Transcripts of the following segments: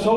100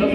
10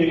1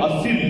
80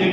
1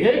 1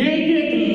1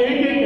1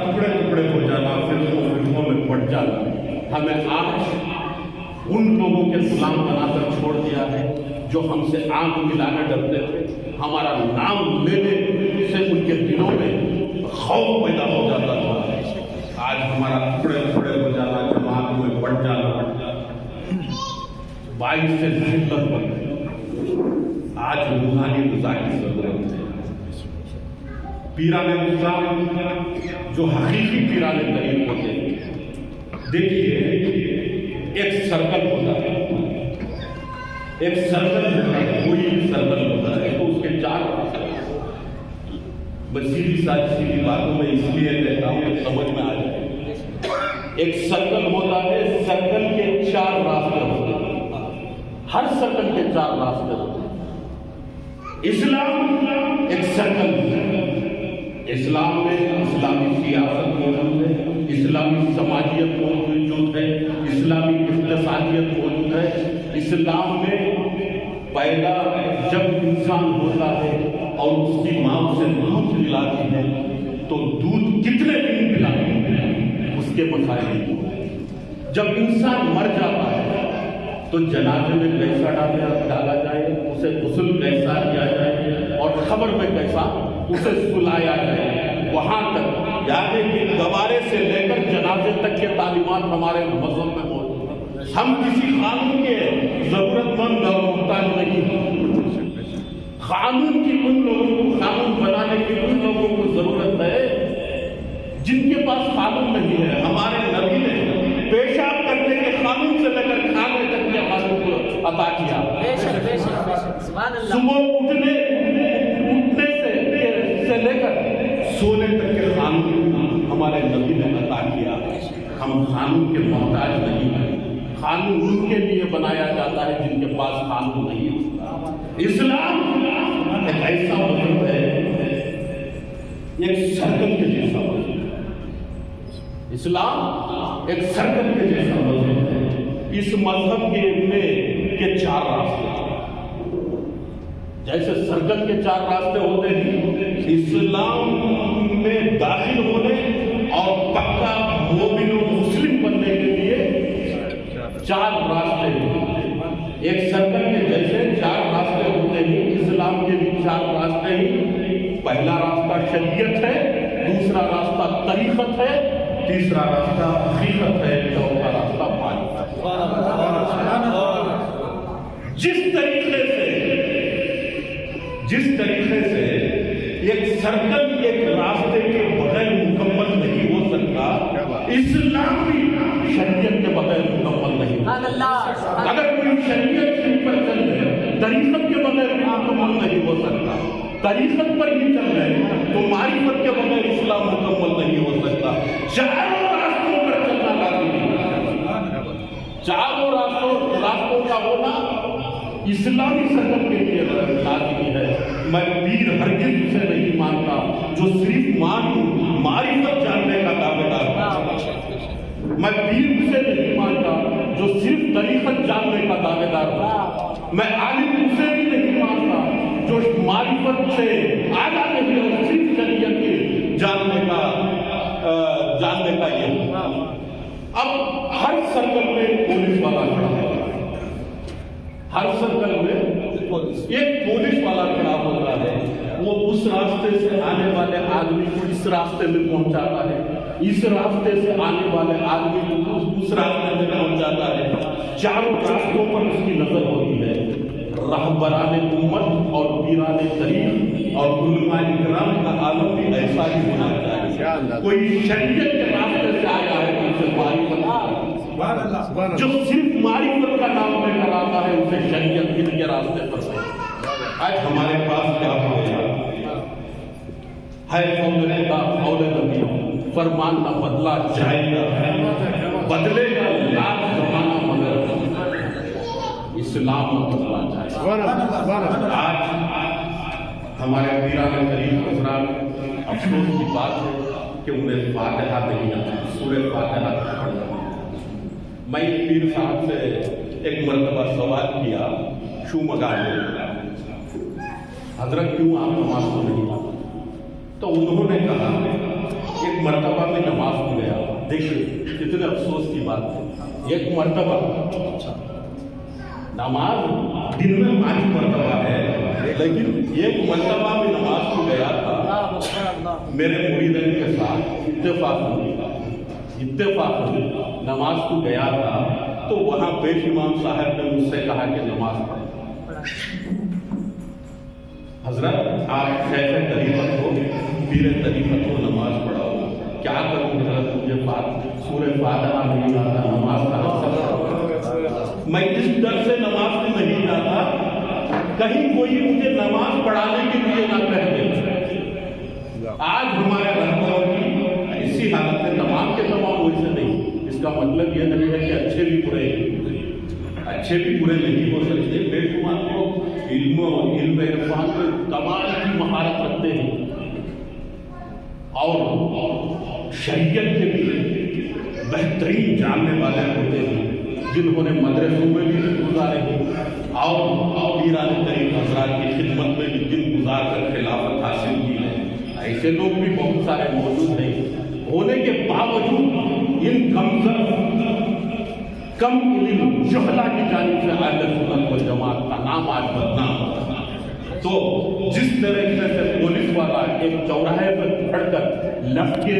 ٹکڑے ٹکڑے ہو جانا، فرقوں میں پڑ جانا، ہمیں آج ان لوگوں کے غلام بنا کر چھوڑ دیا ہے جو ہم سے آنکھ ملانا ڈرتے تھے، ہمارا نام لینے سے ان کے دلوں میں خوف پیدا ہو جاتا تھا۔ آج ہمارا ٹکڑے ٹکڑے ہو جانا، جماعت میں پڑ جانا، باعث سے ذلت بن گئی۔ آج روحانی غذا کی ضرورت ہے۔ پیران اسلام جو حقیقی پیران طریق ہوتے ہیں، دیکھیے ایک سرکل ہوتا ہے، ایک سرکل ہوتا ہے، کوئی سرکل ہوتا ہے تو اس کے 4 راستے ہیں۔ میں سیدھی باتوں میں اس لیے کہتا ہوں کہ سمجھ میں آ جائے۔ ایک سرکل ہوتا ہے، سرکل کے 4 راستے ہوتے ہیں، ہر سرکل کے 4 راستے ہوتے ہیں۔ اسلام ایک سرکل ہے، اسلام میں اسلامی سیاست موجود ہے، اسلامی سماجیت موجود ہے، اسلامی اقتصادیت موجود ہے۔ اسلام میں پیدا جب انسان ہوتا ہے اور اس کی ماں اسے دودھ پلاتی ہے تو دودھ کتنے دن پلاتی، اس کے مسائل۔ جب انسان مر جاتا ہے تو جنازے میں کیسا ڈالا جائے، اسے غسل کیسا کیا جائے اور قبر میں کیسا اسے سلایا جائے، وہاں تک یعنی کہ گوارے سے لے کر جنازے تک کے تعلیمات ہمارے مذہب میں موجود ہیں۔ ہم کسی قانون کے ضرورت مند اور محتاج نہیں، قانون کی ان لوگوں کو، قانون بنانے کی ان لوگوں کو ضرورت ہے جن کے پاس قانون نہیں ہے۔ ہمارے نبی نے پیشاب کرنے کے قانون سے لے کر کھانے تک کے قانون کو عطا کیا۔ صبح اٹھنے سے لے کر سونے تک کے قانون ہمارے نبی نے عطا کیا۔ ہم قانون کے محتاج نہیں ہیں، قانون ان کے لیے بنایا جاتا ہے جن کے پاس قانون نہیں ہے۔ اسلام ایک ایسا مذہب ہے، ایک سرکل کے جیسا مذہب ہے۔ اسلام ایک سرکل کے جیسا مذہب ہے۔ اس مذہب کے 4 راستے ہیں۔ جیسے سرکل کے 4 راستے ہوتے ہیں، اسلام میں داخل ہونے اور پکا مومن و مسلم بننے کے لیے 4 راستے ہیں۔ ایک سرکل کے جیسے 4 راستے ہوتے ہیں، اسلام کے بھی 4 راستے ہیں۔ پہلا راستہ شریعت ہے، دوسرا راستہ طریقت ہے، تیسرا راستہ حقیقت ہے، چوتھا راستہ معرفت ہے۔ جس طریقے سے ایک سرکل ایک راستے کے بغیر مکمل نہیں ہو سکتا، اسلام بھی شریعت کے بغیر مکمل نہیں ہو سکتا۔ اگر کوئی شریعت کے اوپر چل رہے، طریقت کے بغیر بھی مکمل نہیں ہو سکتا، طریقت پر ہی چل رہے تو معرفت کے بغیر اسلام مکمل نہیں ہو سکتا۔ چاروں راستوں پر چلنا لازمی ہے، چاروں راستوں کا ہونا اسلامی سرکل کے لیے لازمی ہے۔ میں پیر ہرگز اسے نہیں مانتا جو صرف معرفت جاننے کا دعوے دار ہے۔ میں پیر اسے نہیں مانتا جو صرف طریقت جاننے کا دعوے دار ہے۔ میں عالم اسے بھی نہیں مانتا جو معرفت سے آگاہ نہیں اور صرف شریعت کے جاننے کا یہ۔ اب ہر سرکل میں پولیس والا کھڑا ہے، ہر سرکل میں ایک پولیس والا کھڑا ہوتا ہے، وہ اس راستے سے آنے والے آدمی کو اس راستے میں پہنچاتا ہے، اس راستے سے آنے والے آدمی کو اس راستے میں پہنچاتا ہے۔ چاروں راستوں پر اس کی نظر ہوتی ہے۔ رہبران امت اور پیران طریق اور علماء کرام کا عالم بھی ایسا ہی ہونا چاہیے۔ کوئی شریعت کے راستے سے آیا ہے تو اسے معرفت، جو صرف معرفت کا نام لے کر آتا ہے اسے شریعت کے راستے پر ہے۔ آج ہمارے پاس کیا ہو گیا ہے؟ قول نبی، فرمان نہ بدلا جائے گا، بدلے گا لاکھ زمانہ مگر اسلام نہ بدلا جائے گا۔ آج ہمارے پیران قریب حضرات، افسوس کی بات ہے کہ انہیں فاتحہ نہیں آتی، سورہ فاتحہ نہیں پڑھنا۔ میں ایک پیر صاحب سے ایک مرتبہ سوال کیا شومگا میں، حضرت کیوں آپ نماز کو نہیں آتے؟ تو انہوں نے کہا ایک مرتبہ میں نماز میں گیا. دیکھیے کتنے افسوس کی بات ہے. ایک مرتبہ نماز دن میں 5 مرتبہ ہے, لیکن ایک مرتبہ میں نماز کو گیا تھا میرے مریدین کے ساتھ اتفاق نماز کو گیا تھا. تو وہاں پیش امام صاحب نے مجھ سے کہا کہ نماز پڑھو. حضرت آپ شیخ طریقت ہو, پیر طریقت ہو, نماز پڑھاؤ. کیا کروں حضرت, مجھے سورہ فاتحہ نہیں آتا, نماز کا میں اس ڈر سے نماز میں نہیں جاتا کہیں کوئی مجھے نماز پڑھانے کے لیے نہ کہہ دے. آج ہمارے رہبروں کی اسی حالت میں تمام کے تمام ویسے نہیں. اس کا مطلب یہ نہیں ہے کہ اچھے بھی برے نہیں ہو سکتے. بے شمار لوگ علم عرفان میں کمال کی مہارت رکھتے ہیں اور شریعت کے بھی بہترین جاننے والے ہوتے ہیں, جنہوں نے مدرسوں میں بھی گزارے ہیں اور پیران طریق حضرات کی خدمت میں بھی دن گزار کر خلافت حاصل کی ہے. ایسے لوگ بھی بہت سارے موجود ہیں. ہونے کے باوجود ان کم علم جہلا کی جانب سے اہل سنت والجماعت کا نام آج بدنام ہوتا ہے. تو جس طریقے سے پولیس والا ایک چوراہے پر کھڑ کر لٹکے